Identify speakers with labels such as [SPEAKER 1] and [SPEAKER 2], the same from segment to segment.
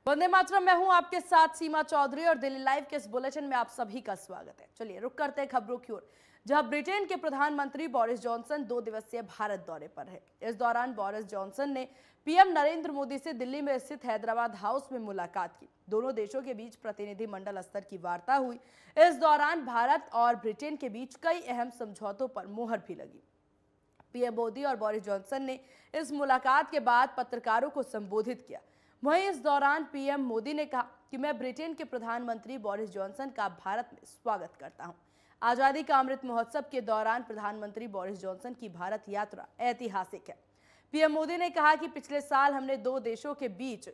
[SPEAKER 1] वंदे मातरम। मैं हूं आपके साथ सीमा चौधरी और दिल्ली लाइव के इस बुलेटिन में आप सभी का स्वागत है। चलिए रुक करते हैं खबरों की ओर, जहां ब्रिटेन के प्रधानमंत्री बोरिस जॉनसन 2 दिवसीय भारत दौरे पर है। इस दौरान बोरिस जॉनसन ने पीएम नरेंद्र मोदी से दिल्ली में स्थित हैदराबाद हाउस में मुलाकात की। दोनों देशों के बीच प्रतिनिधिमंडल स्तर की वार्ता हुई। इस दौरान भारत और ब्रिटेन के बीच कई अहम समझौतों पर मुहर भी लगी। पीएम मोदी और बोरिस जॉनसन ने इस मुलाकात के बाद पत्रकारों को संबोधित किया। वहीं इस दौरान पीएम मोदी ने कहा कि मैं ब्रिटेन के प्रधानमंत्री बोरिस जॉनसन का भारत में स्वागत करता हूं। आजादी का अमृत महोत्सव के दौरान प्रधानमंत्री बोरिस जॉनसन की भारत यात्रा ऐतिहासिक है। पीएम मोदी ने कहा कि पिछले साल हमने 2 देशों के बीच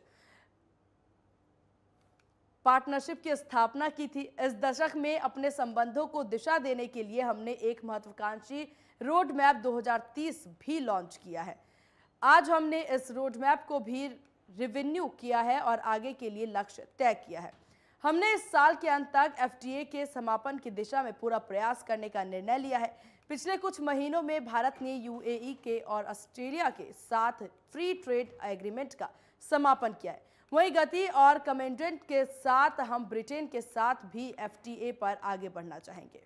[SPEAKER 1] पार्टनरशिप की स्थापना की थी। इस दशक में अपने संबंधों को दिशा देने के लिए हमने एक महत्वाकांक्षी रोड मैप 2030 भी लॉन्च किया है। आज हमने इस रोड मैप को भी रिन्यू किया है और आगे के लिए लक्ष्य तय किया है। हमने इस साल के अंत तक एफटीए के समापन की दिशा में पूरा प्रयास करने का निर्णय लिया है। पिछले कुछ महीनों में भारत ने यूएई के और ऑस्ट्रेलिया के साथ फ्री ट्रेड एग्रीमेंट का समापन किया है। वहीं गति और कमेंडेंट के साथ हम ब्रिटेन के साथ भी एफटीए पर आगे बढ़ना चाहेंगे।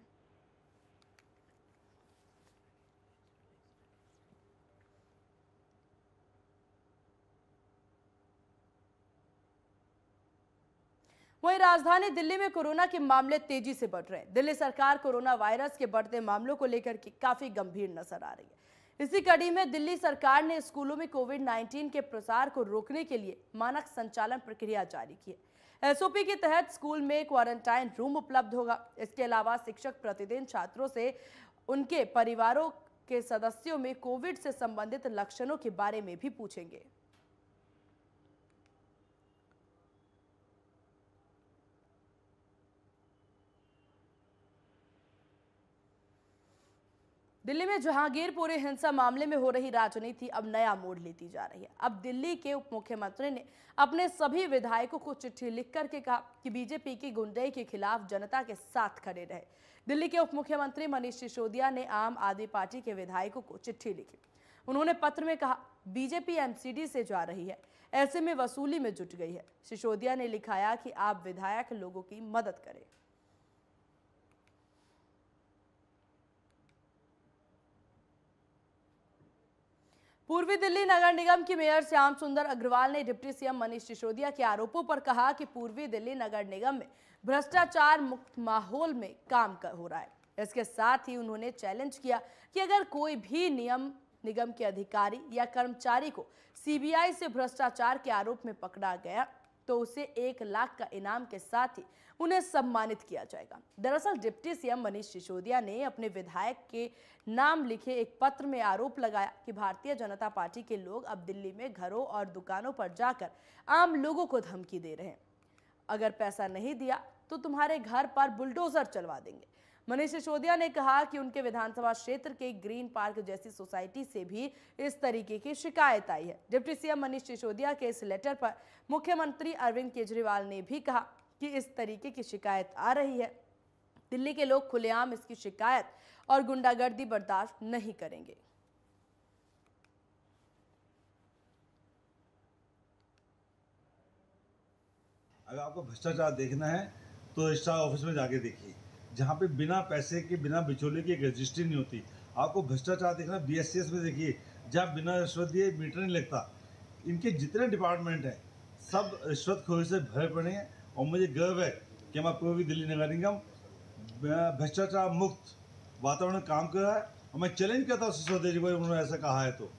[SPEAKER 1] वहीं राजधानी दिल्ली में कोरोना के मामले तेजी से बढ़ रहे हैं। दिल्ली सरकार कोरोना वायरस के बढ़ते मामलों को लेकर के काफी गंभीर नजर आ रही है। इसी कड़ी में दिल्ली सरकार ने स्कूलों में कोविड-19 के प्रसार को रोकने के लिए मानक संचालन प्रक्रिया जारी की है। एसओपी के तहत स्कूल में क्वारंटाइन रूम उपलब्ध होगा। इसके अलावा शिक्षक प्रतिदिन छात्रों से उनके परिवारों के सदस्यों में कोविड से संबंधित लक्षणों के बारे में भी पूछेंगे। दिल्ली में जहांगीरपुरी हिंसा मामले में हो रही राजनीति अब नया मोड़ लेती जा रही है। अब दिल्ली के उप मुख्यमंत्री ने अपने सभी विधायकों को चिट्ठी लिख करके कहा कि बीजेपी की गुंडई के खिलाफ जनता के साथ खड़े रहे। दिल्ली के उप मुख्यमंत्री मनीष सिसोदिया ने आम आदमी पार्टी के विधायकों को चिट्ठी लिखी। उन्होंने पत्र में कहा, बीजेपी एमसीडी से जा रही है, ऐसे में वसूली में जुट गई है। सिसोदिया ने लिखाया कि आप विधायक लोगों की मदद करें। पूर्वी दिल्ली नगर निगम की मेयर श्याम सुंदर अग्रवाल ने डिप्टी सीएम मनीष सिसोदिया के आरोपों पर कहा कि पूर्वी दिल्ली नगर निगम में भ्रष्टाचार मुक्त माहौल में काम हो रहा है। इसके साथ ही उन्होंने चैलेंज किया कि अगर कोई भी निगम के अधिकारी या कर्मचारी को सीबीआई से भ्रष्टाचार के आरोप में पकड़ा गया तो उसे 1 लाख का इनाम के साथ ही उन्हें सम्मानित किया जाएगा। दरअसल डिप्टी सीएम मनीष सिसोदिया ने अपने विधायक के नाम लिखे एक पत्र में आरोप लगाया कि भारतीय जनता पार्टी के लोग अब दिल्ली में घरों और दुकानों पर जाकर आम लोगों को धमकी दे रहे हैं। अगर पैसा नहीं दिया तो तुम्हारे घर पर बुलडोजर चलवा देंगे। मनीष सिसोदिया ने कहा कि उनके विधानसभा क्षेत्र के ग्रीन पार्क जैसी सोसाइटी से भी इस तरीके की शिकायत आई है। डिप्टी सीएम मनीष सिसोदिया के इस लेटर पर मुख्यमंत्री अरविंद केजरीवाल ने भी कहा कि इस तरीके की शिकायत आ रही है। दिल्ली के लोग खुलेआम इसकी शिकायत और गुंडागर्दी बर्दाश्त नहीं करेंगे।
[SPEAKER 2] अगर आपको भ्रष्टाचार देखना है तो रजिस्ट्रार ऑफिस में जाके देखिए, जहाँ पे बिना पैसे के बिना बिचौले की एक रजिस्ट्री नहीं होती। आपको भ्रष्टाचार देखना बीएससीएस में देखिए, जहाँ बिना रिश्वत दिए मीटर नहीं लगता। इनके जितने डिपार्टमेंट हैं सब रिश्वतखोरी से भरे पड़े हैं और मुझे गर्व है कि हमारा पूर्वी दिल्ली नगर निगम भ्रष्टाचार मुक्त वातावरण में काम कर रहा है। और मैं चैलेंज करता हूँ सिसोदिया जी को, उन्होंने ऐसा कहा है तो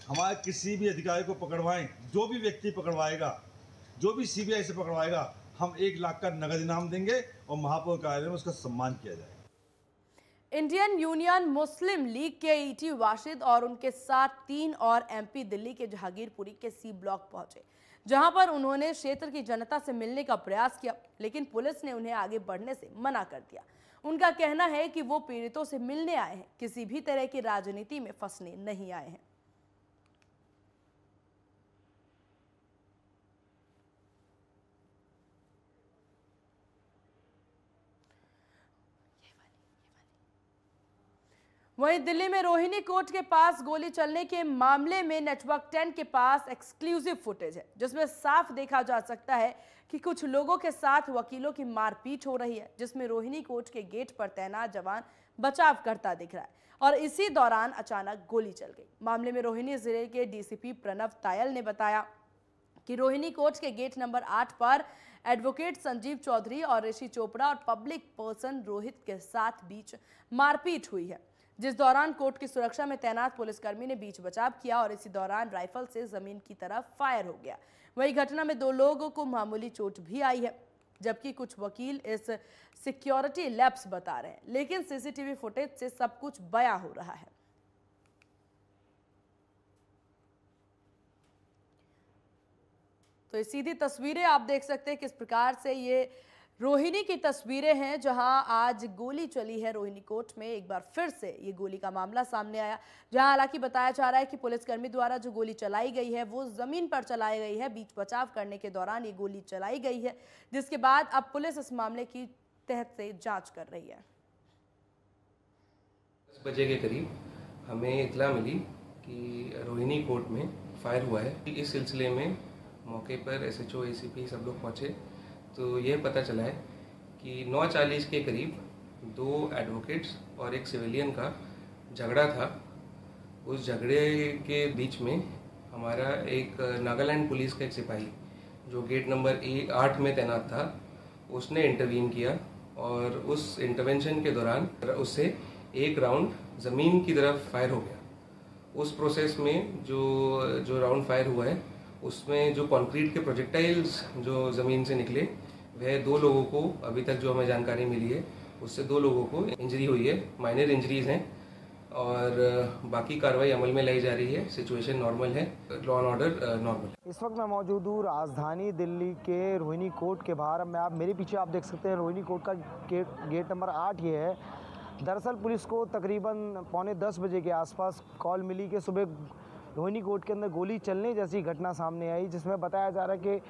[SPEAKER 2] हमारे किसी भी अधिकारी को पकड़वाएं, जो भी व्यक्ति पकड़वाएगा, जो भी सीबीआई से पकड़वाएगा, हम 1 लाख का नगद इनाम देंगे और महापौर कार्यालय में उसका सम्मान किया जाएगा।
[SPEAKER 1] इंडियन यूनियन मुस्लिम लीग के ईटी वाशिद और उनके साथ 3 और एमपी दिल्ली के जहांगीरपुरी के सी ब्लॉक पहुंचे, जहां पर उन्होंने क्षेत्र की जनता से मिलने का प्रयास किया, लेकिन पुलिस ने उन्हें आगे बढ़ने से मना कर दिया। उनका कहना है कि वो पीड़ितों से मिलने आए हैं, किसी भी तरह की राजनीति में फंसने नहीं आए हैं। वहीं दिल्ली में रोहिणी कोर्ट के पास गोली चलने के मामले में नेटवर्क 10 के पास एक्सक्लूसिव फुटेज है, जिसमें साफ देखा जा सकता है कि कुछ लोगों के साथ वकीलों की मारपीट हो रही है, जिसमें रोहिणी कोर्ट के गेट पर तैनात जवान बचाव करता दिख रहा है और इसी दौरान अचानक गोली चल गई। मामले में रोहिणी जिले के डीसीपी प्रणव तायल ने बताया कि रोहिणी कोर्ट के गेट नंबर 8 पर एडवोकेट संजीव चौधरी और ऋषि चोपड़ा और पब्लिक पर्सन रोहित के साथ बीच मारपीट हुई है, जिस दौरान कोर्ट की सुरक्षा में तैनात पुलिसकर्मी ने बीच बचाव किया और इसी दौरान राइफल से जमीन की तरफ फायर हो गया। वही घटना में 2 लोगों को मामूली चोट भी आई है, जबकि कुछ वकील इस सिक्योरिटी लैप्स बता रहे हैं, लेकिन सीसीटीवी फुटेज से सब कुछ बयां हो रहा है। तो ये सीधी तस्वीरें आप देख सकते हैं किस प्रकार से ये रोहिणी की तस्वीरें हैं, जहां आज गोली चली है रोहिणी कोर्ट में। एक बार फिर से ये गोली का मामला सामने आया, जहां हालांकि बताया जा रहा है कि पुलिसकर्मी द्वारा जो गोली चलाई गई है वो जमीन पर चलाई गई है। बीच बचाव करने के दौरान ये गोली चलाई गई है, जिसके बाद अब पुलिस इस मामले की तहत से जांच कर रही है।
[SPEAKER 3] 10 बजे के करीब हमें इतला मिली कि रोहिणी कोर्ट में फायर हुआ है। इस सिलसिले में मौके पर एसएचओ एसीपी सब लोग पहुंचे तो ये पता चला है कि 9:40 के करीब 2 एडवोकेट्स और एक सिविलियन का झगड़ा था। उस झगड़े के बीच में हमारा एक नागालैंड पुलिस का एक सिपाही जो गेट नंबर 8 में तैनात था, उसने इंटरवीन किया और उस इंटरवेंशन के दौरान उससे एक राउंड ज़मीन की तरफ फायर हो गया। उस प्रोसेस में जो राउंड फायर हुआ है उसमें जो कंक्रीट के प्रोजेक्टाइल्स जो ज़मीन से निकले वह 2 लोगों को, अभी तक जो हमें जानकारी मिली है उससे 2 लोगों को इंजरी हुई है, माइनर इंजरीज हैं और बाकी कार्रवाई अमल में लाई जा रही है। सिचुएशन नॉर्मल है, लॉ एंड ऑर्डर नॉर्मल है।
[SPEAKER 4] इस वक्त मैं मौजूद हूँ राजधानी दिल्ली के रोहिणी कोर्ट के बाहर। मेरे पीछे आप देख सकते हैं रोहिणी कोर्ट का गेट नंबर 8 ये है। दरअसल पुलिस को तकरीबन 9:45 बजे के आसपास कॉल मिली कि सुबह रोहिणी कोर्ट के अंदर गोली चलने जैसी घटना सामने आई, जिसमें बताया जा रहा है कि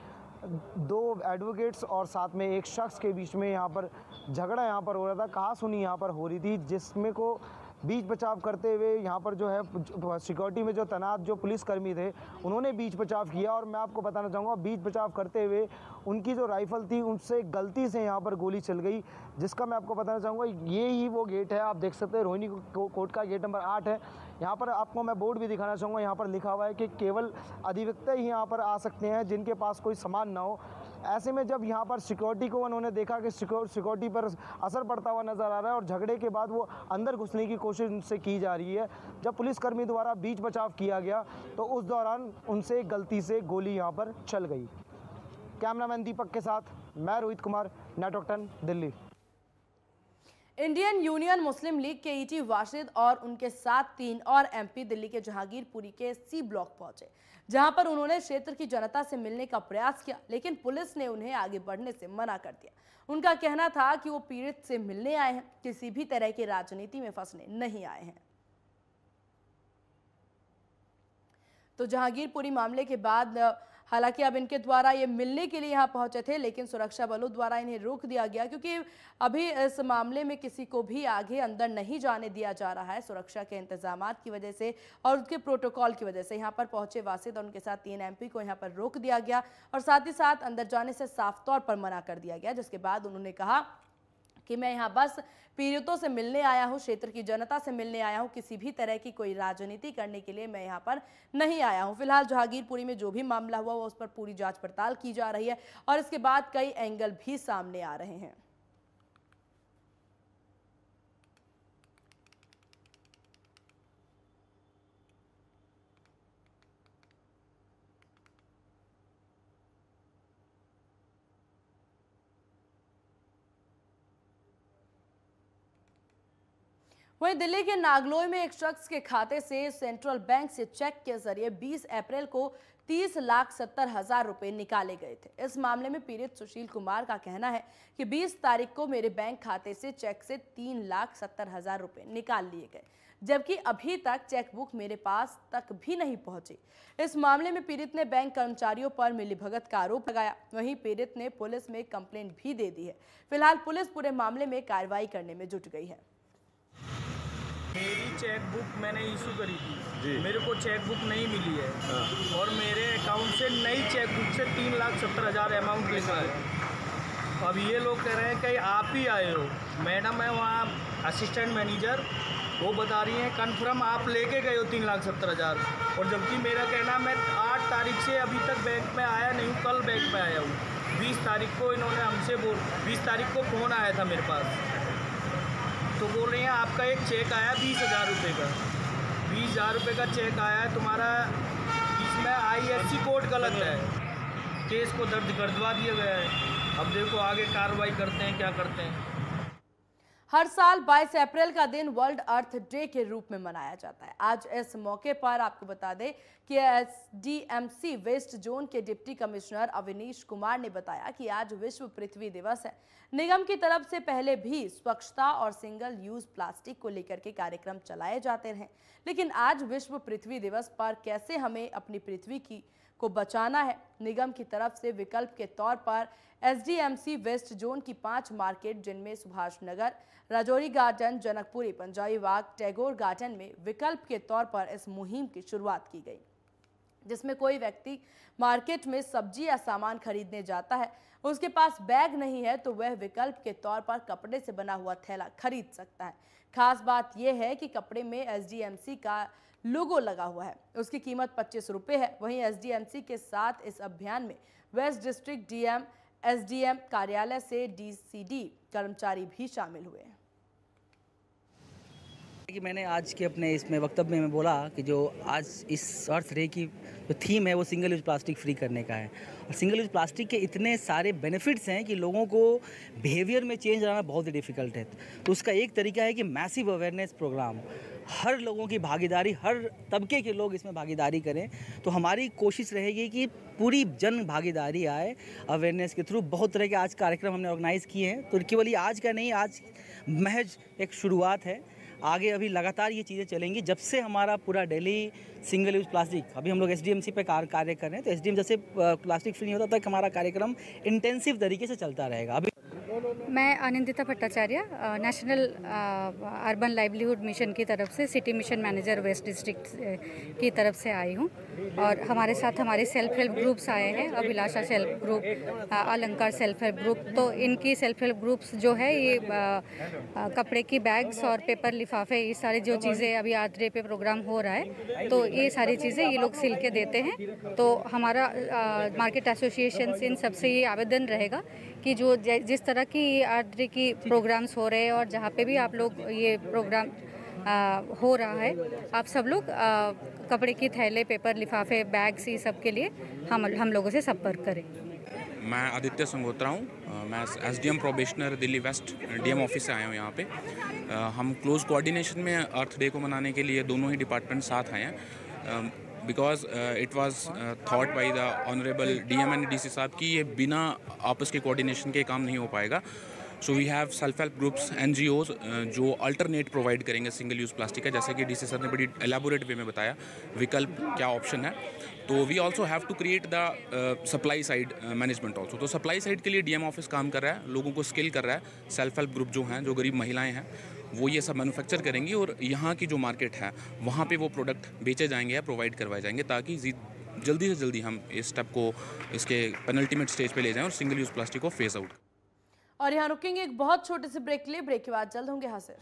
[SPEAKER 4] 2 एडवोकेट्स और साथ में एक शख्स के बीच में यहाँ पर झगड़ा यहाँ पर हो रहा था, कहा-सुनी यहाँ पर हो रही थी, जिसमें को बीच बचाव करते हुए यहाँ पर जो है सिक्योरिटी में जो तैनात जो पुलिसकर्मी थे उन्होंने बीच बचाव किया। और मैं आपको बताना चाहूँगा बीच बचाव करते हुए उनकी जो राइफ़ल थी उनसे गलती से यहाँ पर गोली चल गई, जिसका मैं आपको बताना चाहूँगा ये ही वो गेट है। आप देख सकते हैं रोहिणी कोर्ट का गेट नंबर 8 है। यहाँ पर आपको मैं बोर्ड भी दिखाना चाहूँगा, यहाँ पर लिखा हुआ है कि केवल अधिवक्ता ही यहाँ पर आ सकते हैं जिनके पास कोई सामान ना हो। ऐसे में जब यहाँ पर सिक्योरिटी को उन्होंने देखा कि सिक्योरिटी पर असर पड़ता हुआ नज़र आ रहा है और झगड़े के बाद वो अंदर घुसने की कोशिश उनसे की जा रही है। जब पुलिसकर्मी द्वारा बीच बचाव किया गया तो उस दौरान उनसे गलती से गोली यहाँ पर चल गई। कैमरामैन दीपक के साथ मैं Rohit Kumar, network 10 Delhi.
[SPEAKER 1] Indian Union Muslim League के ईटी वाशिद और उनके साथ 3 और एमपी दिल्ली के जहांगीरपुरी के सी ब्लॉक पहुंचे, जहां पर उन्होंने क्षेत्र की जनता से मिलने का प्रयास किया, लेकिन पुलिस ने उन्हें आगे बढ़ने से मना कर दिया। उनका कहना था कि वो पीड़ित से मिलने आए हैं, किसी भी तरह की राजनीति में फंसने नहीं आए हैं। तो जहांगीरपुरी मामले के बाद हालांकि अब इनके द्वारा ये मिलने के लिए यहाँ पहुंचे थे, लेकिन सुरक्षा बलों द्वारा इन्हें रोक दिया गया, क्योंकि अभी इस मामले में किसी को भी आगे अंदर नहीं जाने दिया जा रहा है। सुरक्षा के इंतजामात की वजह से और उसके प्रोटोकॉल की वजह से यहाँ पर पहुंचे वासिद और उनके साथ 3 एमपी को यहाँ पर रोक दिया गया और साथ ही साथ अंदर जाने से साफ तौर पर मना कर दिया गया, जिसके बाद उन्होंने कहा कि मैं यहाँ बस पीड़ितों से मिलने आया हूँ, क्षेत्र की जनता से मिलने आया हूँ, किसी भी तरह की कोई राजनीति करने के लिए मैं यहाँ पर नहीं आया हूँ। फिलहाल जहांगीरपुरी में जो भी मामला हुआ वो उस पर पूरी जांच पड़ताल की जा रही है और इसके बाद कई एंगल भी सामने आ रहे हैं। वहीं दिल्ली के नागलोई में एक शख्स के खाते से सेंट्रल बैंक से चेक के जरिए 20 अप्रैल को 30,70,000 रुपए निकाले गए थे। इस मामले में पीड़ित सुशील कुमार का कहना है कि 20 तारीख को मेरे बैंक खाते से चेक से 3,70,000 रुपए निकाल लिए गए, जबकि अभी तक चेकबुक मेरे पास तक भी नहीं पहुंची। इस मामले में पीड़ित ने बैंक कर्मचारियों पर मिलीभगत का आरोप लगाया। वहीं पीड़ित ने पुलिस में कंप्लेंट भी दे दी है। फिलहाल पुलिस पूरे मामले में कार्रवाई करने में जुट गई है।
[SPEAKER 5] मेरी चेक बुक मैंने इशू करी थी
[SPEAKER 2] जी।
[SPEAKER 5] मेरे को चेक बुक नहीं मिली है और मेरे अकाउंट से नई चेक बुक से 3,70,000 अमाउंट निकला है। अब ये लोग कह रहे हैं कि आप ही आए हो। मैडम है वहाँ असिस्टेंट मैनेजर, वो बता रही हैं कन्फर्म आप लेके गए हो 3,70,000, और जबकि मेरा कहना मैं 8 तारीख से अभी तक बैंक में आया नहीं हूँ, कल बैंक में आया हूँ। 20 तारीख को इन्होंने हमसे 20 तारीख को फ़ोन आया था मेरे पास, तो बोल रही हैं आपका एक चेक आया 20,000 रुपये का, 20,000 रुपये का चेक आया है तुम्हारा, इसमें IFSC कोड गलत है। केस को दर्ज करवा दिया गया है। अब देखो आगे कार्रवाई करते हैं क्या करते हैं।
[SPEAKER 1] हर साल 22 अप्रैल का दिन वर्ल्ड अर्थ डे के रूप में मनाया जाता है। आज इस मौके पर आपको बता दें कि SDMC वेस्ट जोन के डिप्टी कमिश्नर अविनीश कुमार ने बताया कि आज विश्व पृथ्वी दिवस है। निगम की तरफ से पहले भी स्वच्छता और सिंगल यूज प्लास्टिक को लेकर के कार्यक्रम चलाए जाते रहे, लेकिन आज विश्व पृथ्वी दिवस पर कैसे हमें अपनी पृथ्वी को बचाना है, निगम की तरफ से विकल्प के तौर पर SDMC वेस्ट जोन की 5 मार्केट, जिनमें सुभाष नगर, राजौरी गार्डन, जनकपुरी, पंजाबी बाग, टैगोर गार्डन में विकल्प के तौर पर इस मुहिम की शुरुआत की गई, जिसमें कोई व्यक्ति मार्केट में सब्जी या सामान खरीदने जाता है, उसके पास बैग नहीं है तो वह विकल्प के तौर पर कपड़े से बना हुआ थैला खरीद सकता है। खास बात यह है कि कपड़े में SDMC का लोगो लगा हुआ है, उसकी कीमत 25 रुपये है। वहीं SDMC के साथ इस अभियान में वेस्ट डिस्ट्रिक्ट DM, SDM कार्यालय से DCD कर्मचारी भी शामिल हुए हैं।
[SPEAKER 6] कि मैंने आज के अपने इसमें वक्तव्य में बोला कि जो आज इस अर्थ डे की जो थीम है वो सिंगल यूज प्लास्टिक फ्री करने का है, और सिंगल यूज प्लास्टिक के इतने सारे बेनिफिट्स हैं कि लोगों को बिहेवियर में चेंज लाना बहुत ही डिफ़िकल्ट है। तो उसका एक तरीका है कि मैसिव अवेयरनेस प्रोग्राम, हर लोगों की भागीदारी, हर तबके के लोग इसमें भागीदारी करें। तो हमारी कोशिश रहेगी कि पूरी जन भागीदारी आए अवेयरनेस के थ्रू। बहुत तरह के आज कार्यक्रम हमने ऑर्गेनाइज़ किए हैं, तो केवल ये आज का नहीं, आज महज एक शुरुआत है। आगे अभी लगातार ये चीज़ें चलेंगी। जब से हमारा पूरा दिल्ली सिंगल यूज प्लास्टिक, अभी हम लोग SDMC पे कार्य कर रहे हैं, तो SDM जैसे प्लास्टिक फ्री नहीं होता तक हमारा कार्यक्रम इंटेंसिव तरीके से चलता रहेगा। अभी
[SPEAKER 7] मैं Anandita Bhattacharya, national urban livelihood mission की तरफ से city mission manager waste district की तरफ से आई हूँ, और हमारे साथ हमारे सेल्फ हेल्प ग्रुप्स आए हैं, अभिलाषा सेल्फ ग्रुप, अलंकार सेल्फ हेल्प ग्रुप। तो इनकी सेल्फ हेल्प ग्रुप्स जो है ये कपड़े की बैग्स और पेपर लिफाफे, ये सारी जो चीज़ें अभी अर्थ डे पे प्रोग्राम हो रहा है, तो ये सारी चीज़ें ये लोग सिल के देते हैं। तो हमारा मार्केट एसोसिएशन इन सबसे ये आवेदन रहेगा कि जो जिस तरह की अर्थ डे की प्रोग्राम्स हो रहे हैं और जहाँ पे भी आप लोग ये प्रोग्राम हो रहा है, आप सब लोग कपड़े की थैले, पेपर लिफाफे, बैग्स, ये सब के लिए हम लोगों से संपर्क करें।
[SPEAKER 8] मैं आदित्य संगोत्रा हूँ, मैं SDM probationer Delhi west DM office से आया हूँ यहाँ पे। हम क्लोज कोऑर्डिनेशन में अर्थ डे को मनाने के लिए दोनों ही डिपार्टमेंट साथ आए हैं, because it was thought by the honourable DM and DC साहब कि ये बिना आपस के कोऑर्डिनेशन के काम नहीं हो पाएगा। So we have self help groups, NGOs जो अल्टरनेट प्रोवाइड करेंगे सिंगल यूज़ प्लास्टिक का, जैसे कि DC सर ने बड़ी एलाबोरेट वे में बताया विकल्प क्या ऑप्शन है। तो we also have to create the supply side management also. तो सप्लाई साइड के लिए DM ऑफिस काम कर रहा है, लोगों को स्किल कर रहा है। सेल्फ हेल्प ग्रुप जो हैं, जो गरीब महिलाएं हैं, वो ये सब मैन्युफैक्चर करेंगी और यहाँ की जो मार्केट है वहाँ पे वो प्रोडक्ट बेचे जाएंगे या प्रोवाइड करवाए जाएंगे, ताकि जल्दी से जल्दी हम इस स्टेप को इसके पेनल्टीमेट स्टेज पे ले जाएं और सिंगल यूज़ प्लास्टिक को फेज आउट।
[SPEAKER 1] और यहाँ रुकेंगे एक बहुत छोटे से ब्रेक के लिए। ब्रेक के बाद जल्द होंगे हाजिर।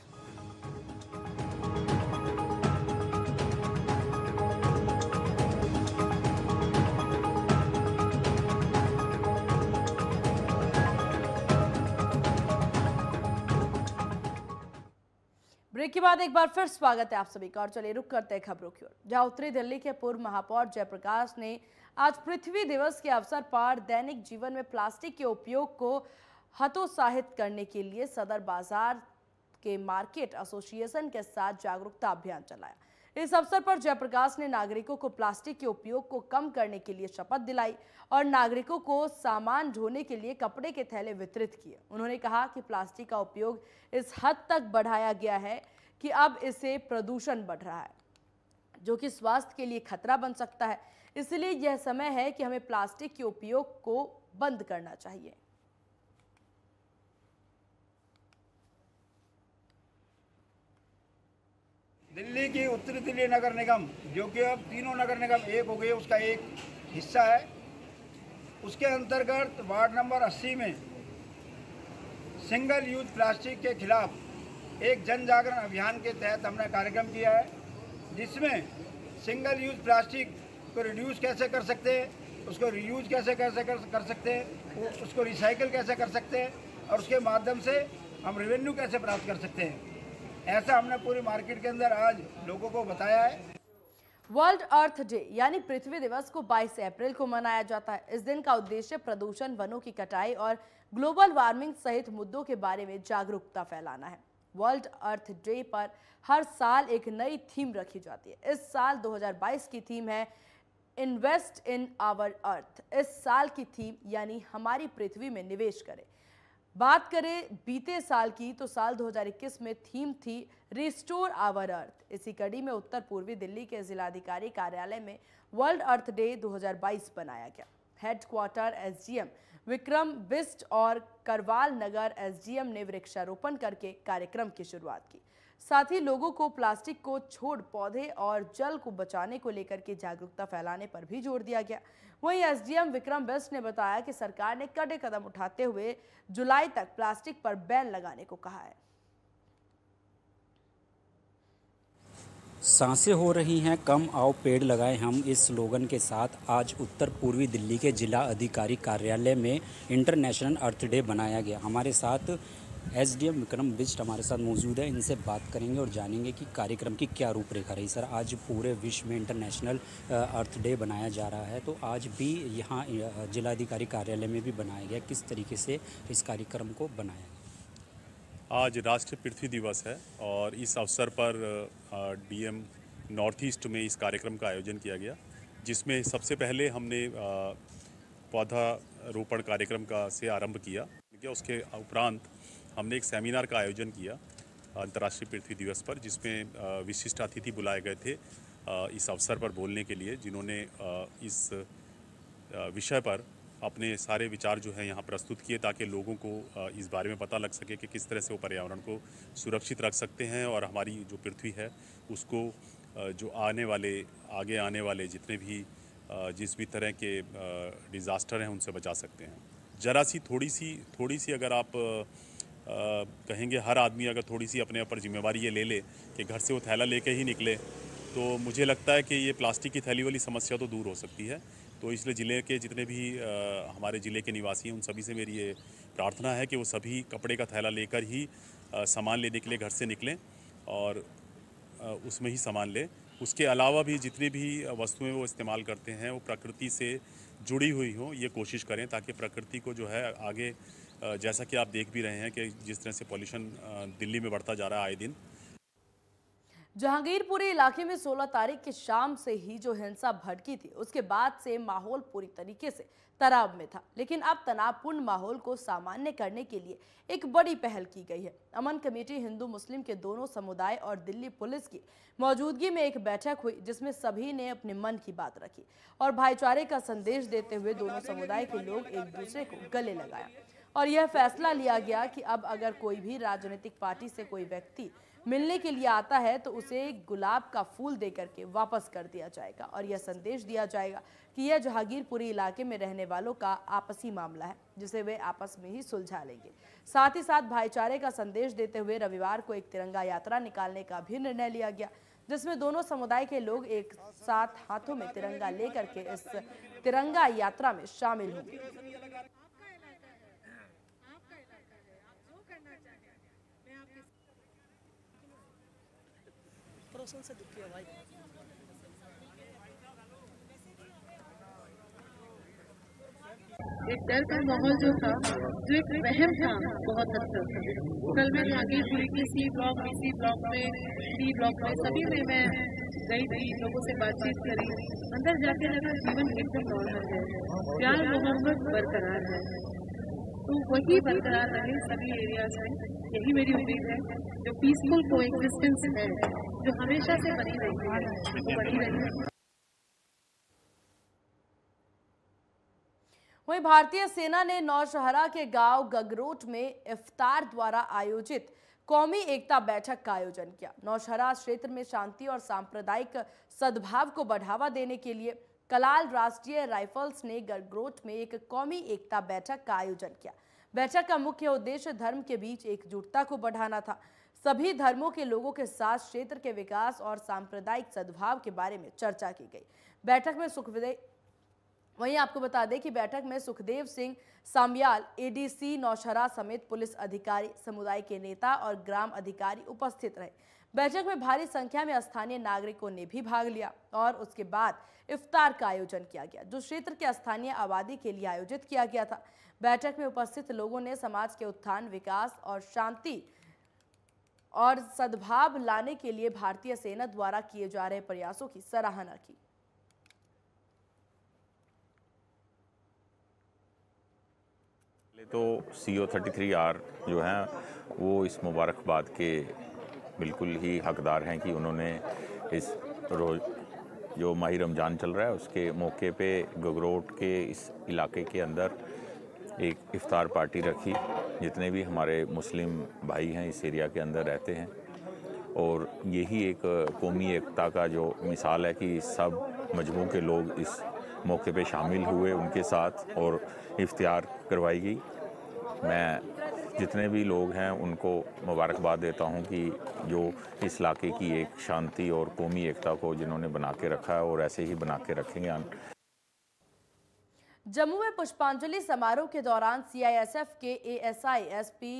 [SPEAKER 1] ब्रेक के बाद एक बार फिर स्वागत है आप सभी का, और चलिए रुक करते हैं खबरों की ओर, जहां उत्तरी दिल्ली के पूर्व महापौर जयप्रकाश ने आज पृथ्वी दिवस के अवसर पर दैनिक जीवन में प्लास्टिक के उपयोग को हतोत्साहित करने के लिए सदर बाजार के मार्केट एसोसिएशन के साथ जागरूकता अभियान चलाया। इस अवसर पर जयप्रकाश ने नागरिकों को प्लास्टिक के उपयोग को कम करने के लिए शपथ दिलाई और नागरिकों को सामान ढोने के लिए कपड़े के थैले वितरित किए। उन्होंने कहा कि प्लास्टिक का उपयोग इस हद तक बढ़ाया गया है कि अब इससे प्रदूषण बढ़ रहा है, जो कि स्वास्थ्य के लिए खतरा बन सकता है। इसलिए यह समय है कि हमें प्लास्टिक के उपयोग को बंद करना चाहिए।
[SPEAKER 9] दिल्ली की उत्तरी दिल्ली नगर निगम, जो कि अब तीनों नगर निगम एक हो गए, उसका एक हिस्सा है। उसके अंतर्गत वार्ड नंबर 80 में सिंगल यूज प्लास्टिक के खिलाफ एक जन जागरण अभियान के तहत हमने कार्यक्रम किया है, जिसमें सिंगल यूज प्लास्टिक को रिड्यूस कैसे कर सकते हैं, उसको रीयूज कैसे कर सकते हैं, उसको रिसाइकिल कैसे कर सकते हैं और उसके माध्यम से हम रेवेन्यू कैसे प्राप्त कर सकते हैं, ऐसा हमने पूरी मार्केट के अंदर आज लोगों को बताया है।
[SPEAKER 1] वर्ल्ड अर्थ डे यानी पृथ्वी दिवस को 22 अप्रैल को मनाया जाता है। इस दिन का उद्देश्य प्रदूषण, वनों की कटाई और ग्लोबल वार्मिंग सहित मुद्दों के बारे में जागरूकता फैलाना है। वर्ल्ड अर्थ डे पर हर साल एक नई थीम रखी जाती है। इस साल 2022 की थीम है इन्वेस्ट इन आवर अर्थ। इस साल की थीम यानी हमारी पृथ्वी में निवेश करें। बात करें बीते साल की तो साल 2021 में थीम थी रिस्टोर आवर अर्थ। इसी कड़ी में उत्तर पूर्वी दिल्ली के जिलाधिकारी कार्यालय में वर्ल्ड अर्थ डे 2022 बनाया गया। हेडक्वार्टर एसडीएम विक्रम बिस्ट और करवाल नगर एसडीएम ने वृक्षारोपण करके कार्यक्रम की शुरुआत की। साथ ही लोगों को प्लास्टिक को छोड़ पौधे और जल को बचाने को लेकर के जागरूकता फैलाने पर भी जोर दिया गया। वहीं एसडीएम विक्रम बिस्ट ने बताया कि सरकार ने कड़े कदम उठाते हुए जुलाई तक प्लास्टिक पर बैन लगाने को कहा है।
[SPEAKER 10] सांसें हो रही हैं कम, आओ पेड़ लगाएं हम, इस स्लोगन के साथ आज उत्तर पूर्वी दिल्ली के जिला अधिकारी कार्यालय में इंटरनेशनल अर्थ डे बनाया गया। हमारे साथ एसडीएम विक्रम बिस्ट हमारे साथ मौजूद है। इनसे बात करेंगे और जानेंगे कि कार्यक्रम की क्या रूपरेखा रही। सर, आज पूरे विश्व में इंटरनेशनल अर्थ डे बनाया जा रहा है, तो आज भी यहाँ जिलाधिकारी कार्यालय में भी बनाया गया। किस तरीके से इस कार्यक्रम को बनाया?
[SPEAKER 11] आज राष्ट्रीय पृथ्वी दिवस है और इस अवसर पर डीएम नॉर्थ ईस्ट में इस कार्यक्रम का आयोजन किया गया, जिसमें सबसे पहले हमने पौधारोपण कार्यक्रम का से आरंभ किया। उसके उपरांत हमने एक सेमिनार का आयोजन किया अंतर्राष्ट्रीय पृथ्वी दिवस पर, जिसमें विशिष्ट अतिथि बुलाए गए थे इस अवसर पर बोलने के लिए, जिन्होंने इस विषय पर अपने सारे विचार जो है यहाँ प्रस्तुत किए, ताकि लोगों को इस बारे में पता लग सके कि किस तरह से वो पर्यावरण को सुरक्षित रख सकते हैं और हमारी जो पृथ्वी है उसको जो आगे आने वाले जितने भी जिस भी तरह के डिज़ास्टर हैं उनसे बचा सकते हैं। जरा सी थोड़ी सी अगर आप कहेंगे हर आदमी अगर थोड़ी सी अपने ऊपर जिम्मेवारी ये ले ले कि घर से वो थैला लेके ही निकले, तो मुझे लगता है कि ये प्लास्टिक की थैली वाली समस्या तो दूर हो सकती है। तो इसलिए ज़िले के जितने भी हमारे ज़िले के निवासी हैं उन सभी से मेरी ये प्रार्थना है कि वो सभी कपड़े का थैला लेकर ही सामान लेने के लिए घर से निकलें और उसमें ही सामान लें। उसके अलावा भी जितनी भी वस्तुएं वो इस्तेमाल करते हैं वो प्रकृति से जुड़ी हुई हों, ये कोशिश करें, ताकि प्रकृति को जो है आगे, जैसा कि आप देख भी रहे हैं कि जिस तरह से पॉल्यूशन दिल्ली में बढ़ता जा रहा है आए दिन।
[SPEAKER 1] जहांगीरपुरी इलाके में 16 तारीख की शाम से ही जो हिंसा भड़की थी, उसके बाद से माहौल पूरी तरीके से तनाव में था। लेकिन अब तनावपूर्ण माहौल को सामान्य करने के लिए एक बड़ी पहल की गई है। अमन कमेटी हिंदू मुस्लिम के दोनों समुदाय और दिल्ली पुलिस की मौजूदगी में एक बैठक हुई, जिसमें सभी ने अपने मन की बात रखी और भाईचारे का संदेश देते हुए दोनों समुदाय के लोग एक दूसरे को गले लगाया। और यह फैसला लिया गया कि अब अगर कोई भी राजनीतिक पार्टी से कोई व्यक्ति मिलने के लिए आता है तो उसे गुलाब का फूल देकर के वापस कर दिया जाएगा और यह संदेश दिया जाएगा कि यह जहांगीरपुरी इलाके में रहने वालों का आपसी मामला है, जिसे वे आपस में ही सुलझा लेंगे। साथ ही साथ भाईचारे का संदेश देते हुए रविवार को एक तिरंगा यात्रा निकालने का भी निर्णय लिया गया, जिसमें दोनों समुदाय के लोग एक साथ हाथों में तिरंगा लेकर के इस तिरंगा यात्रा में शामिल होंगे।
[SPEAKER 12] से दुखी है भाई।
[SPEAKER 13] एक डर का माहौल जो था, जो एक वहम था, बहुत हद तक। कल मैं जहांगीरपुरी के सी ब्लॉक में, सी ब्लॉक में, डी ब्लॉक में, सभी में मैं गई थी, लोगों से बातचीत करी। अंदर जाके लगा जीवन एकदम नॉर्मल है, प्यार मोहब्बत बरकरार है, तो वही बरकरार रहे सभी एरियाज में। यही मेरी उम्मीद है। जो पीसफुल कोएग्जिस्टेंस है, जो हमेशा से बनी रही है, वो बनी रही है।
[SPEAKER 1] वहीं भारतीय सेना ने नौशहरा के गांव गगरोट में इफ्तार द्वारा आयोजित कौमी एकता बैठक का आयोजन किया। नौशहरा क्षेत्र में शांति और सांप्रदायिक सद्भाव को बढ़ावा देने के लिए कलाल राष्ट्रीय राइफल्स ने गरगरोट में एक कौमी एकता बैठक का आयोजन किया। बैठक का मुख्य उद्देश्य धर्म के बीच एकजुटता को बढ़ाना था। सभी धर्मों के लोगों के साथ क्षेत्र के विकास और सांप्रदायिक सद्भाव के बारे में चर्चा की गई। बैठक में वहीं आपको बता दें कि बैठक में सुखदेव सिंह साम्याल, एडीसी नौशहरा समेत पुलिस अधिकारी, समुदाय के नेता और ग्राम अधिकारी उपस्थित रहे। बैठक में भारी संख्या में स्थानीय नागरिकों ने भी भाग लिया और उसके बाद इफ्तार का आयोजन किया गया, जो क्षेत्र के स्थानीय आबादी के लिए आयोजित किया गया था। बैठक में उपस्थित लोगों ने समाज के उत्थान, विकास और शांति और सद्भाव लाने के लिए भारतीय सेना द्वारा किए जा रहे प्रयासों की सराहना की।
[SPEAKER 12] तो CO-33R जो हैं वो इस मुबारकबाद के बिल्कुल ही हकदार हैं कि उन्होंने इस रोज़ जो माही रमज़ान चल रहा है उसके मौके पे गगरोट के इस इलाके के अंदर एक इफ्तार पार्टी रखी। जितने भी हमारे मुस्लिम भाई हैं इस एरिया के अंदर रहते हैं, और यही एक कौमी एकता का जो मिसाल है कि सब मजमू के लोग इस मौके पे शामिल हुए उनके साथ और इफ्तियार करवाई गई। मैं जितने भी लोग हैं उनको मुबारकबाद देता हूं कि जो इस इलाके की एक शांति और कौमी एकता को जिन्होंने बना के रखा है और ऐसे ही बना के रखेंगे।
[SPEAKER 1] जम्मू में पुष्पांजलि समारोह के दौरान CISF के ASI SP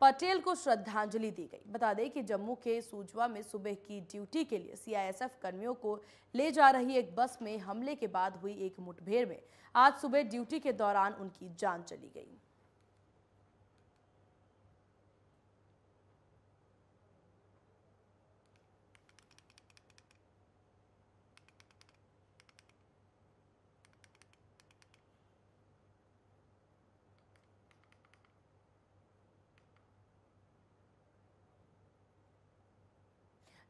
[SPEAKER 1] पटेल को श्रद्धांजलि दी गई। बता दें कि जम्मू के सूजवा में सुबह की ड्यूटी के लिए CISF कर्मियों को ले जा रही एक बस में हमले के बाद हुई एक मुठभेड़ में आज सुबह ड्यूटी के दौरान उनकी जान चली गई।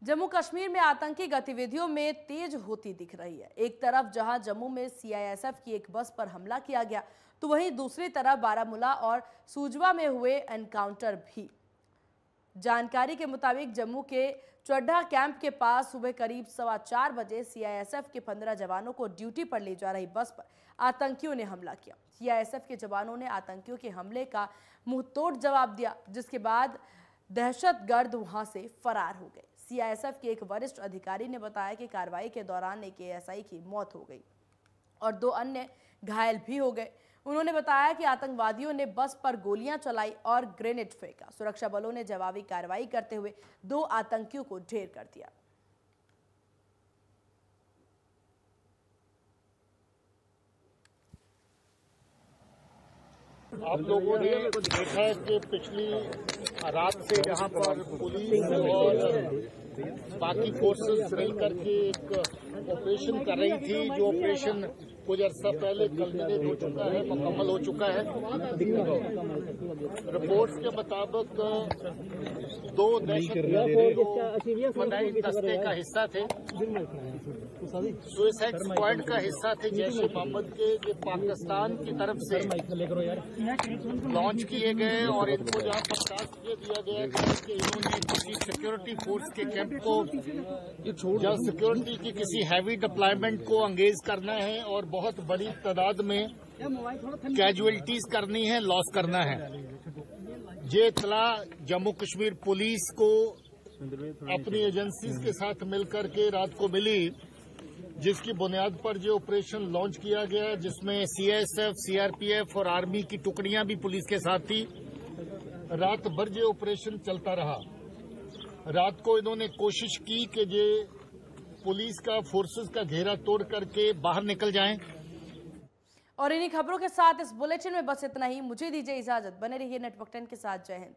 [SPEAKER 1] जम्मू कश्मीर में आतंकी गतिविधियों में तेज होती दिख रही है। एक तरफ जहां जम्मू में CISF की एक बस पर हमला किया गया, तो वहीं दूसरी तरफ बारामूला और सूजवा में हुए एनकाउंटर भी। जानकारी के मुताबिक जम्मू के चड्ढा कैंप के पास सुबह करीब 4:15 बजे CISF के 15 जवानों को ड्यूटी पर ले जा रही बस पर आतंकियों ने हमला किया। CISF के जवानों ने आतंकियों के हमले का मुंहतोड़ जवाब दिया, जिसके बाद दहशतगर्द वहां से फरार हो गए। CISF के एक वरिष्ठ अधिकारी ने बताया कि कार्रवाई के दौरान एक ASI की मौत हो गई और 2 अन्य घायल भी हो गए। उन्होंने बताया कि आतंकवादियों ने बस पर गोलियां चलाई और ग्रेनेड फेंका। सुरक्षा बलों ने जवाबी कार्रवाई करते हुए 2 आतंकियों को ढेर कर दिया।
[SPEAKER 14] आप लोगों ने देखा है कि पिछली रात से यहाँ पर पुलिस और बाकी फोर्सेस मिलकर के एक ऑपरेशन कर रही थी, जो ऑपरेशन कुछ अर्सा पहले कल्मिनेट हो चुका है, मुकम्मल हो चुका है। रिपोर्ट्स के मुताबिक 2 दहशतगर्द फदाई दस्ते का हिस्सा थे, सुसाइड स्क्वाड का हिस्सा थे जैश ए मोहम्मद के, जो पाकिस्तान की तरफ से लॉन्च किए गए और इनको जहाँ पर टास्क दिया गया कि इन्होंने किसी सिक्योरिटी फोर्स के कैंप को, जहाँ सिक्योरिटी की किसी हैवी डिप्लॉयमेंट को एंगेज करना है और बहुत बड़ी तादाद में कैजुअलिटीज करनी है, लॉस करना है। ये इत्तला जम्मू कश्मीर पुलिस को अपनी एजेंसीज के साथ मिलकर के रात को मिली, जिसकी बुनियाद पर जो ऑपरेशन लॉन्च किया गया, जिसमें CISF, CRPF और आर्मी की टुकड़ियां भी पुलिस के साथ थी। रात भर ये ऑपरेशन चलता रहा। रात को इन्होंने कोशिश की कि ये पुलिस का फोर्सेस का घेरा तोड़ करके बाहर निकल जाएं।
[SPEAKER 1] और इन्हीं खबरों के साथ इस बुलेटिन में बस इतना ही। मुझे दीजिए इजाजत, बने रहिए नेटवर्क 10 के साथ। जय हिंद।